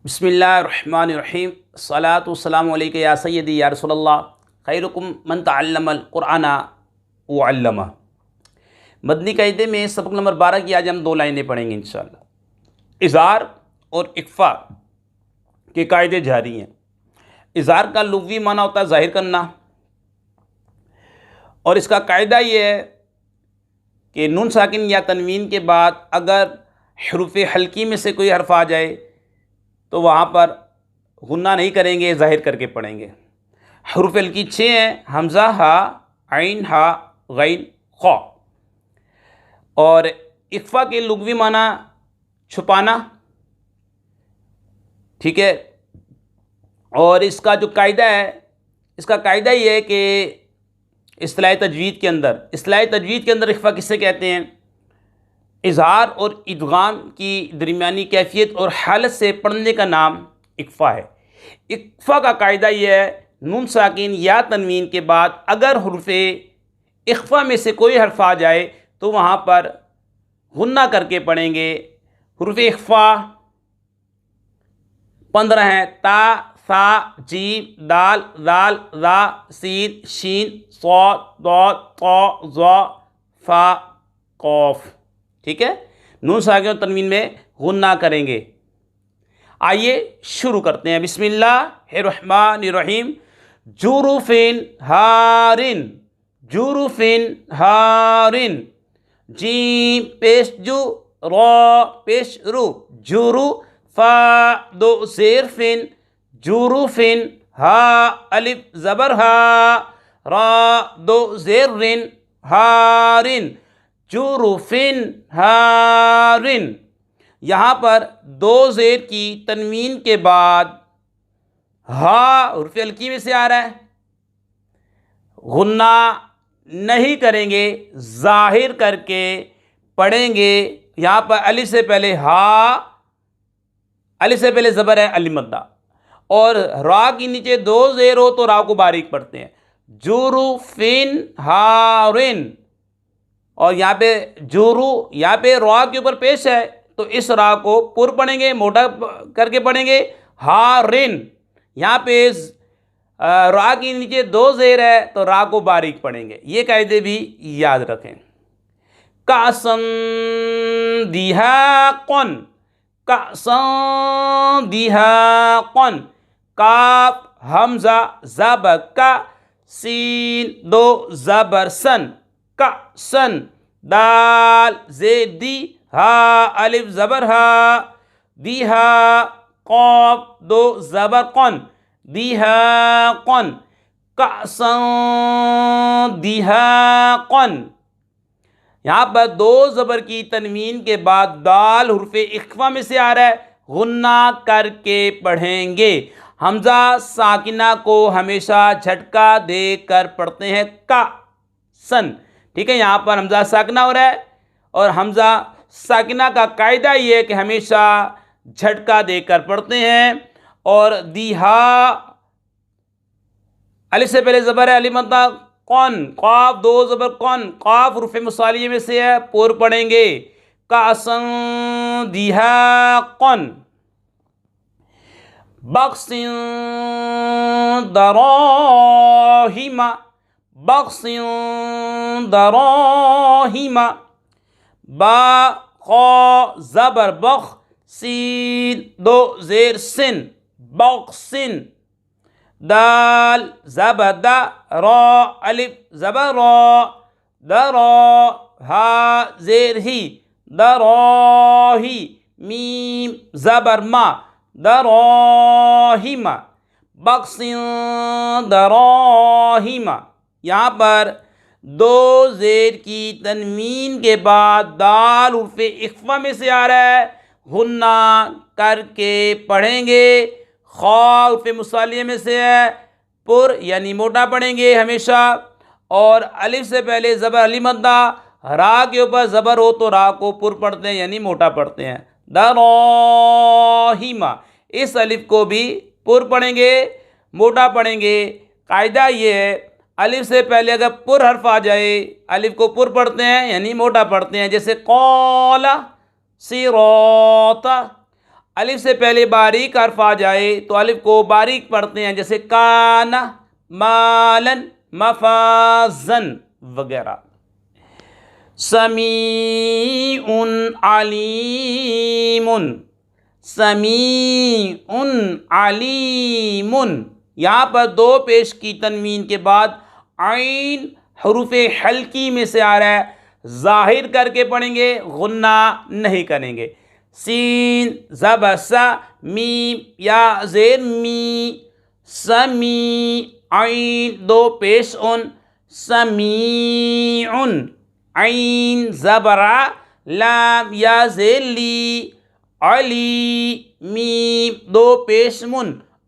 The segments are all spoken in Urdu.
بسم اللہ الرحمن الرحیم الصلاۃ والسلام علیک یا سیدی یا رسول اللہ خیرکم من تعلم القرآن وعلمہ۔ مدنی قاعدے میں سبق نمبر 12 کی آج ہم 2 لائنیں پڑھیں گے انشاءاللہ۔ اظہار اور اخفاء کے قاعدے جاری ہیں۔ اظہار کا لغوی معنی ہوتا ہے ظاہر کرنا، اور اس کا قاعدہ یہ ہے کہ نون ساکن یا تنوین کے بعد اگر حروف حلقی میں سے کوئی حرف آ جائے تو وہاں پر غنہ نہیں کریں گے، ظاہر کر کے پڑھیں گے۔ حروف حلقی 6 ہیں: حمزہ، ہا، عین، ہا، غین، خا۔ اور اخفاء کے لغوی معنی چھپانا، ٹھیک ہے۔ اور اس کا جو قاعدہ ہے، اس کا قاعدہ یہ ہے کہ اصطلاح تجوید کے اندر اخفاء کسے کہتے ہیں؟ اظہار اور ادغام کی درمیانی کیفیت اور حالت سے پڑھنے کا نام اخفاء ہے۔ اخفاء کا قاعدہ یہ ہے، نون ساکن یا تنوین کے بعد اگر حروف اخفاء میں سے کوئی حرف آ جائے تو وہاں پر غنہ کر کے پڑھیں گے۔ حروف اخفاء 15 ہیں: تا، ثا، جیم، دال، ذال، ذا، سین، شین، صاد، ضاد، طا، ظا، فا، قاف، ٹھیک ہے۔ نون ساکن اور تنوین میں غنہ کریں گے۔ آئیے شروع کرتے ہیں۔ بسم اللہ الرحمن الرحیم۔ جروفن ہارن، جروفن ہارن، جیم پیش جو، را پیش رو، جرو، فا دو زیر فن، جروفن، ہا الف زبر ہا، را دو زیر رن، ہارن، جروفن ہارن۔ یہاں پر 2 زیر کی تنوین کے بعد ہا حرف حلقی میں سے آ رہا ہے، غنہ نہیں کریں گے، ظاہر کر کے پڑھیں گے۔ یہاں پر الف سے پہلے ہا، الف سے پہلے زبر ہے الف مدہ، اور را کی نیچے 2 زیر ہو تو را کو باریک پڑھتے ہیں، جروفن ہارن۔ اور یہاں پہ جورو، یہاں پہ را کے اوپر پیش ہے تو اس را کو پر پڑھیں گے، موٹا کر کے پڑھیں گے، ہارن۔ یہاں پہ را کی نیچے 2 زیر ہے تو را کو باریک پڑھیں گے۔ یہ قاعدے بھی یاد رکھیں۔ کاسن دیہاقن، کاسن دیہاقن، کاف حمزہ زبر کا، سین 2 زبر سن، کاسن، دال زید دی، ہا الف زبر ہا، دیہا، قاف 2 زبر قن، دیہا قن، کاسن دیہا قن۔ یہاں پر 2 زبر کی تنوین کے بعد دال حرف اخفاء میں سے آ رہا ہے، غنہ کر کے پڑھیں گے۔ حمزہ ساکنہ کو ہمیشہ جھٹکا دے کر پڑھتے ہیں، کا سن، ٹھیک ہے۔ یہاں پر حمزہ ساکنہ ہو رہا ہے، اور حمزہ ساکنہ کا قاعدہ یہ ہے کہ ہمیشہ جھٹکا دے کر پڑھتے ہیں۔ اور دیہا، الف سے پہلے زبر ہے الف مدہ، قن، قاف 2 زبر قن، قاف حروف مصالیہ میں سے ہے، پور پڑھیں گے، کاسن دیہا قن۔ بخسن دراہم، بخسن دراہم، با خا زبر بخ، سین 2 زیر سن، بخسن، دال زبر دا، را الف زبر را، درا، ہا زیر ہی، دراہی، میم زبر ما، دراہم، بخسن دراہم۔ یہاں پر 2 زیر کی تنوین کے بعد دال حرف اخفاء میں سے آ رہا ہے، غنہ کر کے پڑھیں گے۔ خا حرف مصالیہ میں سے ہے، پر یعنی موٹا پڑھیں گے ہمیشہ، اور الف سے پہلے زبر الف مدہ، را کے اوپر زبر ہو تو را کو پر پڑھتے ہیں یعنی موٹا پڑھتے ہیں، دراہم۔ اس الف کو بھی پر پڑھیں گے، موٹا پڑھیں گے۔ قاعدہ یہ ہے، الف سے پہلے اگر پر حرف آ جائے، الف کو پر پڑھتے ہیں یعنی موٹا پڑھتے ہیں، جیسے قال صراط، الف سے پہلے باریک حرف آ جائے تو الف کو باریک پڑھتے ہیں، جیسے کانا، مالن، مفازن وغیرہ۔ سمیع علیم، سمیع علیم، یہاں پر دو پیش کی تنوین کے بعد عین حروف حلقی میں سے آ رہا ہے، ظاہر کر کے پڑھیں گے، غنہ نہیں کریں گے۔ سین زبر سا، میم یا زیر می، سمیع، عین دو پیش ان، سمیع، عین زبر ع، لام یا زیر لی، علی، میم دو پیش من،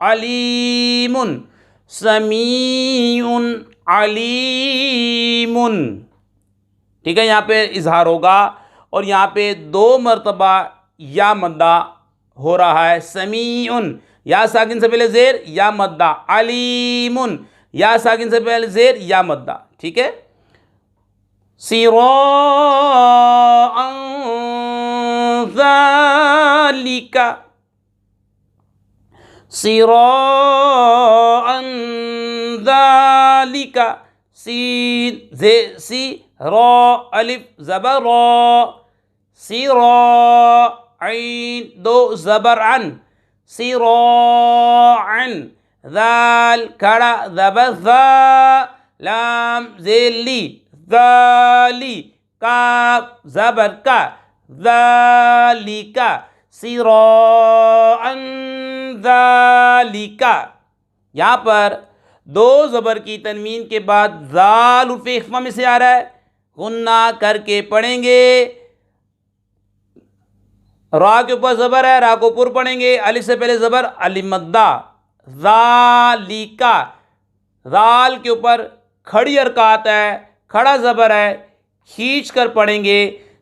علیم، سمیع علیم۔ ٹھیک ہے، یہاں پہ اظہار ہوگا اور یہاں پہ 2 مرتبہ یا مدہ ہو رہا ہے، سمیع، یا ساکن سے پہلے زیر یا مدہ، علیم، یا ساکن سے پہلے زیر یا مدہ۔ ٹھیک ہے، صراء ذالک، صراء ذالک، سین سی، را الف زبر را، سراء، عین دو زبر عن، سراعن، ذال کھڑا زبر ذا، لام زیر لی، ذالی، کاف زبر کا، ذالک، صراء ذالک۔ یہاں پر 2 زبر کی تنوین کے بعد ذال حرف اخفا میں سے آ رہا ہے، غنہ کر کے پڑھیں گے۔ را کے اوپر زبر ہے، را کو پر پڑھیں گے، الف سے پہلے زبر، الف مدہ، ذالک، ذال کے اوپر کھڑی حرکات ہے، کھڑا زبر ہے، کھینچ کر پڑھیں گے،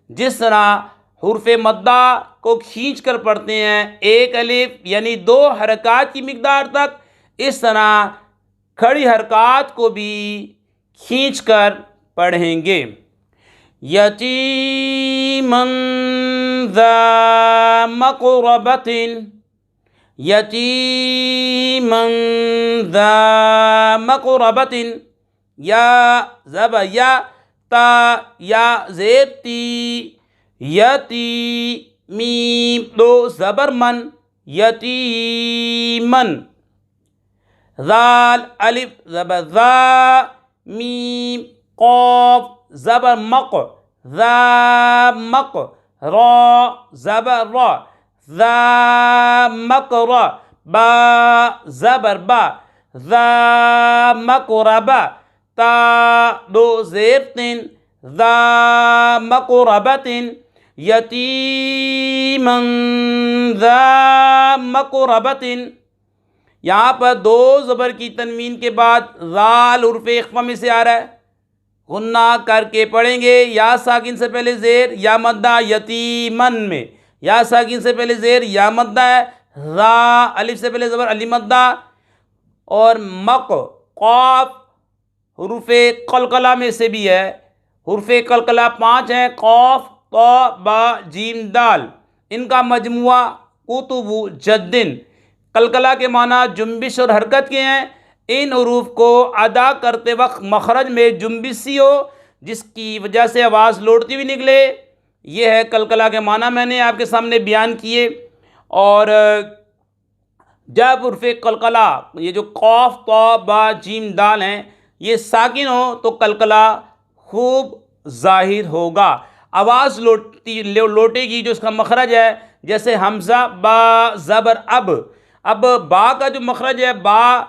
جس طرح حرف مدہ کو کھینچ کر پڑھتے ہیں 1 الف یعنی 2 حرکات کی مقدار تک، اس طرح کھڑی حرکات کو بھی کھینچ کر پڑھیں گے۔ یتیما ذا مقربۃ، یتیما ذا مقربۃ، یا زبر یا، تا یا زیر تی، یتی، میم دو زبر من، یتیمن، ذال الف زبر ذا، میم قاف زبر مق، ذا مق، را زبر را، ذا مقر، با زبر با، ذا مقربہ، تا دو زیر تن، ذا مقربۃ، یتیما ذا مقربۃ۔ یہاں پر 2 زبر کی تنوین کے بعد ذال حرف اخفا میں سے آ رہا ہے، غنہ کر کے پڑھیں گے، یا ساکن سے پہلے زیر یا مدہ، یتیمن میں یا ساکن سے پہلے زیر یا مدہ ہے، ذا الف سے پہلے زبر الف مدہ، اور مق قاف حروف قلقلہ میں سے بھی ہے، حروف قلقلہ 5 ہیں، قاف، طا، با، جیم، دال، ان کا مجموعہ قطب جدن، قلقلہ کے معنی جنبش اور حرکت کے ہیں، ان حروف کو ادا کرتے وقت مخرج میں جنبش سی ہو جس کی وجہ سے آواز لوٹتی ہوئی نکلے، یہ ہے قلقلہ کے معنی میں نے آپ کے سامنے بیان کیے۔ اور جب حرف قلقلہ یہ جو قاف، طا، با، جیم، دال ہیں یہ ساکن ہو تو قلقلہ خوب ظاہر ہوگا، آواز لوٹے گی جو اس کا مخرج ہے، جیسے حمزہ با زبر اب با کا جو مخرج ہے، با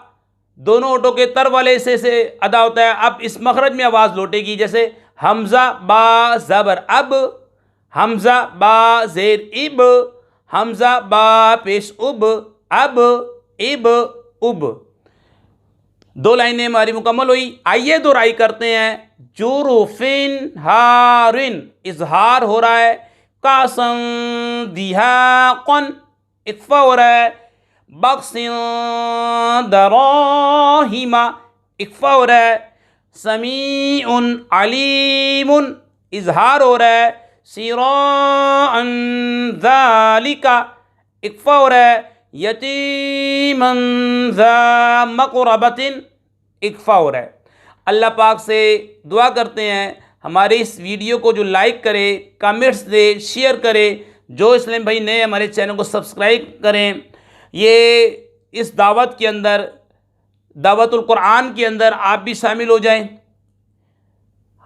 دونوں ہوٹوں کے تر والے حصے سے ادا ہوتا ہے، اب اس مخرج میں آواز لوٹے گی، جیسے حمزہ با زبر اب، حمزہ با زیر اب، حمزہ با پیش اب، اب 2 لائنیں ہماری مکمل ہوئی۔ آئیے دہرائی کرتے ہیں۔ جروفن ہارن، اظہار ہو رہا ہے، کاسن دیہاقن، اخفا ہو رہا ہے، بخسن دراہم، اخفا ہو رہا ہے، سمیع علیم، اظہار ہو رہا ہے، صراء ذالک، اکفا ہو رہا ہے، یتیما ذا مقربۃ، اکفا ہو رہا ہے۔ اللہ پاک سے دعا کرتے ہیں ہمارے اس ویڈیو کو جو لائک کرے، کمنٹس دے، شیئر کرے، جو اسلام بھائی نئے ہمارے چینل کو سبسکرائب کریں، یہ اس دعوت کے اندر، دعوت القرآن کے اندر آپ بھی شامل ہو جائیں،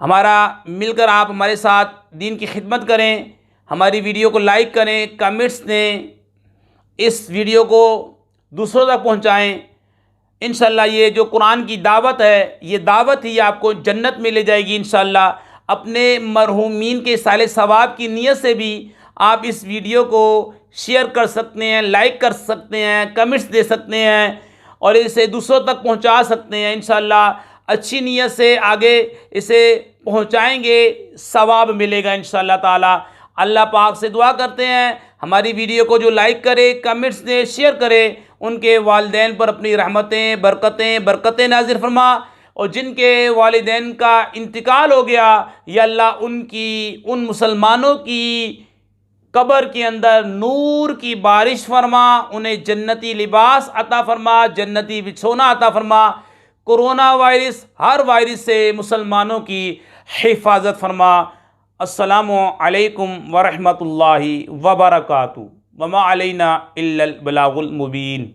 ہمارا مل کر آپ ہمارے ساتھ دین کی خدمت کریں، ہماری ویڈیو کو لائک کریں، کمنٹس دیں، اس ویڈیو کو دوسروں تک پہنچائیں۔ انشاءاللہ یہ جو قرآن کی دعوت ہے، یہ دعوت ہی آپ کو جنت میں لے جائے گی انشاءاللہ۔ اپنے مرحومین کے صالح ثواب کی نیت سے بھی آپ اس ویڈیو کو شیئر کر سکتے ہیں، لائک کر سکتے ہیں، کمنٹس دے سکتے ہیں اور اسے دوسروں تک پہنچا سکتے ہیں۔ انشاءاللہ اچھی نیت سے آگے اسے پہنچائیں گے، ثواب ملے گا انشاءاللہ تعالی۔ اللہ پاک سے دعا کرتے ہیں ہماری ویڈیو کو جو لائک کرے، کمنٹس دے، شیئر کرے، ان کے والدین پر اپنی رحمتیں، برکتیں نازل فرما، اور جن کے والدین کا انتقال ہو گیا یا اللہ ان مسلمانوں کی قبر کے اندر نور کی بارش فرما، انہیں جنتی لباس عطا فرما، جنتی بچھونا عطا فرما، کرونا وائرس، ہر وائرس سے مسلمانوں کی حفاظت فرما۔ السلام علیکم ورحمۃ اللہ وبرکاتہ، وما علینا الا البلاغ المبین۔